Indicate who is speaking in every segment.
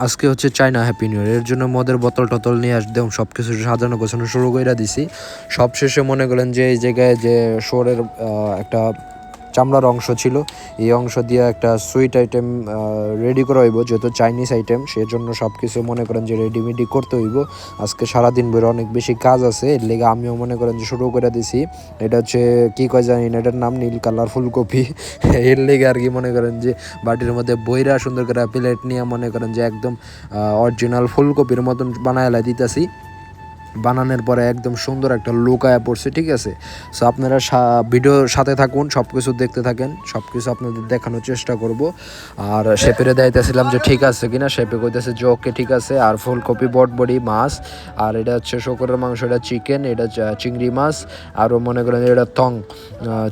Speaker 1: আজকে হচ্ছে China happy new year, এর জন্য মদের বোতল টতল নিয়ে আসলাম, সব কিছু সাজানো গোছানো শুরু করে দিছি। সব শেষে মনে করেন যে এই জায়গায় যে শোরের একটা চামড়ার অংশ ছিল, এই অংশ দিয়ে একটা সুইট আইটেম রেডি করা হইব, যেহেতু চাইনিজ আইটেম সেই জন্য সব কিছু মনে করেন যে রেডিমেডি করতে হইব। আজকে সারাদিন বেরো অনেক বেশি কাজ আছে, এর লেগে আমিও মনে করেন যে শুরু করে দিছি। এটা হচ্ছে কী কয় জানি না, এটার নাম নীল কালার ফুলকপি। এর লেগে আর কি মনে করেন যে বাটির মধ্যে বইরা সুন্দর করে প্লেট নিয়ে মনে করেন যে একদম অরিজিনাল ফুলকপির মতন বানায় দিতেছি। বানানোর পরে একদম সুন্দর একটা লুক আয়া পড়ছে, ঠিক আছে। সো আপনারা ভিডিওর সাথে থাকুন, সব কিছু দেখতে থাকেন, সব কিছু আপনাদের দেখানোর চেষ্টা করব। আর শেপেরে দেখাইতেছিলাম যে ঠিক আছে কিনা, শেপে কইতেছে যে ওকে ঠিক আছে। আর ফুলকপি বটবড়ি মাছ, আর এটা হচ্ছে শোকরের মাংস, এটা চিকেন, এটা চিংড়ি মাছ, আরও মনে করেন এটা তং,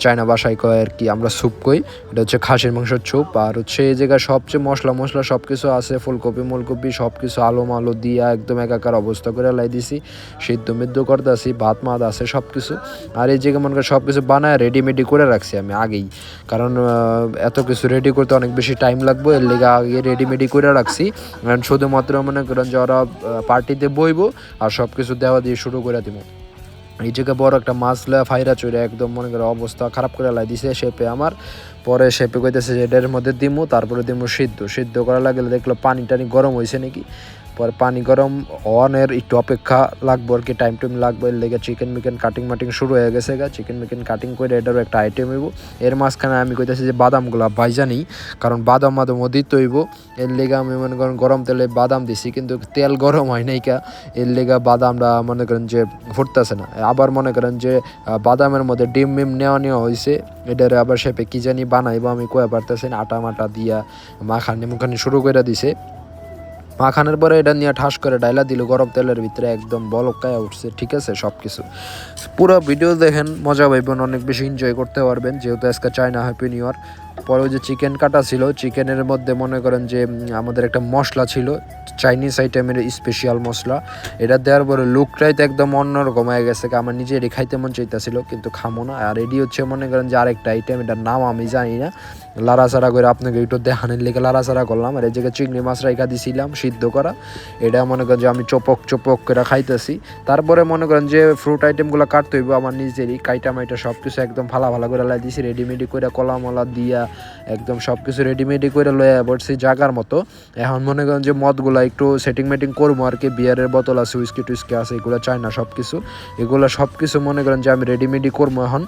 Speaker 1: চায়না বাসায় কয় আর কি, আমরা স্যুপ কই, এটা হচ্ছে খাসির মাংসের স্যুপ। আর হচ্ছে এই জায়গায় সবচেয়ে মশলা সব কিছু আছে, ফুলকপি সব কিছু আলো মালো দিয়া একদম একাকার অবস্থা করে লাই দিছি। সিদ্ধ মিদ্ধ করতেছি, ভাত মাত আছে সব কিছু। আর এই জায়গায় মনে করেন সব কিছু বানায় রেডিমেডি করে রাখছি আমি আগেই, কারণ এত কিছু রেডি করতে অনেক বেশি টাইম লাগবে, এর লেগে আগে রেডিমেডি করে রাখছি। কারণ শুধুমাত্র মনে করেন যে ওরা পার্টিতে বইব আর সব কিছু দেওয়া দিয়ে শুরু করে দিব। এই জায়গায় বড় একটা মাছ লয়া ফাইরা চড়ে একদম মনে করে অবস্থা খারাপ করে লাই দিছে শেপে আমার। পরে শেপে কইতেছে যে এটার মধ্যে দিমু, তারপরে দিমু সিদ্ধ করা লাগলে দেখলো পানি টানি গরম হয়েছে নাকি। পরে পানি গরম অনের একটু অপেক্ষা লাগবে আর কি, টাইম লাগবে। এর লেগে চিকেন মিকেন কাটিং মাটিং শুরু হয়ে গেছে চিকেন মিকেন কাটিং করে এটারও একটা আইটেম হইব। এর মাঝখানে আমি কইতেছি যে বাদামগুলো ভাইজা নিই, কারণ বাদামও দিতে হইব। এর লেগে আমি মনে করেন গরম তেলে বাদাম দিছি, কিন্তু তেল গরম হয় নাই কা, এর লেগে বাদামটা মনে করেন যে ফুটতেছে না। আবার মনে করেন যে বাদামের মধ্যে ডিম মিম নেওয়া হয়েছে, এটারে আবার শেপে কী জানি বানাইবো আমি কয়ে পারতেছি না। আটা মাটা দিয়া মাখানি শুরু করে দিছে। মাখানোর পরে এটা নিয়ে ঠাস করে ডাইলা দিল গরম তেলের ভিতরে, একদম বলকায়া উঠছে, ঠিক আছে। সব কিছু পুরো ভিডিও দেখেন, মজা পাইবেন, অনেক বেশি এনজয় করতে পারবেন, যেহেতু আজকে চায়না হ্যাপি নিউ ইয়ার। পরে যে চিকেন কাটা ছিল, চিকেনের মধ্যে মনে করেন যে আমাদের একটা মশলা ছিল, চাইনিজ আইটেমের স্পেশাল মশলা, এটা দেওয়ার পরে লুকটাই তো একদম অন্যরকম হয়ে গেছে। আমার নিজেরই খাইতে মন চাইতেছিল, কিন্তু খামো না। আর এটি হচ্ছে মনে করেন যে আরেকটা আইটেম, এটার নাম আমি জানি না, লাড়াচাড়া করে আপনাকে একটু দেখানোর লেগে লাড়াচাড়া করলাম। আর এই জায়গায় চিংড়ি মাছ রাইখা দিছিলাম সিদ্ধ করা, এটা মনে করেন যে আমি চপক করে খাইতেছি। তারপরে মনে করেন যে ফ্রুট আইটেমগুলো কাটতে হইব আমার নিজেরই, কাইটা মাইটা সব কিছু একদম ভালো করে লাই দিছি, রেডিমেডি করে কলা মলা দিয়া একদম সব কিছু রেডিমেডি করে লয়ে পড়ছি জাগার মতো। এখন মনে করেন যে মদগুলো একটু সেটিং মেটিং করবো আর কি, বিয়ারের বোতল আছে, উইস্কি টুইস্কি আছে, এগুলো চাই না সব কিছু, এগুলো সব কিছু মনে করেন যে আমি রেডিমেডি করবো। এখন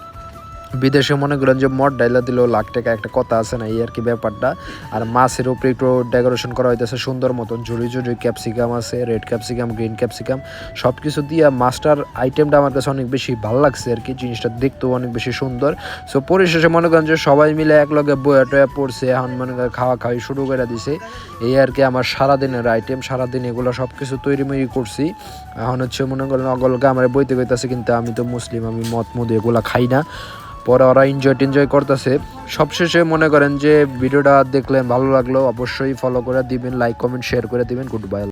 Speaker 1: বিদেশে মনে করেন যে মদ ডাইলা দিলেও লাখ টাকা একটা কথা আছে না, এই আর কি ব্যাপারটা। আর মাছের উপরে একটু ডেকোরেশন করা হইতেছে সুন্দর মতন, ঝুড়ি ক্যাপসিকাম আছে, রেড ক্যাপসিকাম, গ্রিন ক্যাপসিকাম, সব কিছু দিয়ে মাছটার আইটেমটা আমার কাছে অনেক বেশি ভালো লাগছে আর কি, জিনিসটা দেখতেও অনেক বেশি সুন্দর। সো পরিশেষে মনে করেন যে সবাই মিলে একলগে বয়া টয়া পড়ছে, এখন মনে করেন খাওয়াই শুরু করে দিছে। এই আর কি আমার সারাদিনের আইটেম, সারাদিন এগুলো সব কিছু তৈরি করছি। এখন হচ্ছে মনে করেন অগলকে আমার বইতে কইতাছে, কিন্তু আমি তো মুসলিম, আমি মদ এগুলো খাই না। পরে ওরা এনজয় করতেছে। সবশেষে মনে করেন যে ভিডিওটা দেখলেন ভালো লাগলো, অবশ্যই ফলো করে দিবেন, লাইক কমেন্ট শেয়ার করে দিবেন। Good bye.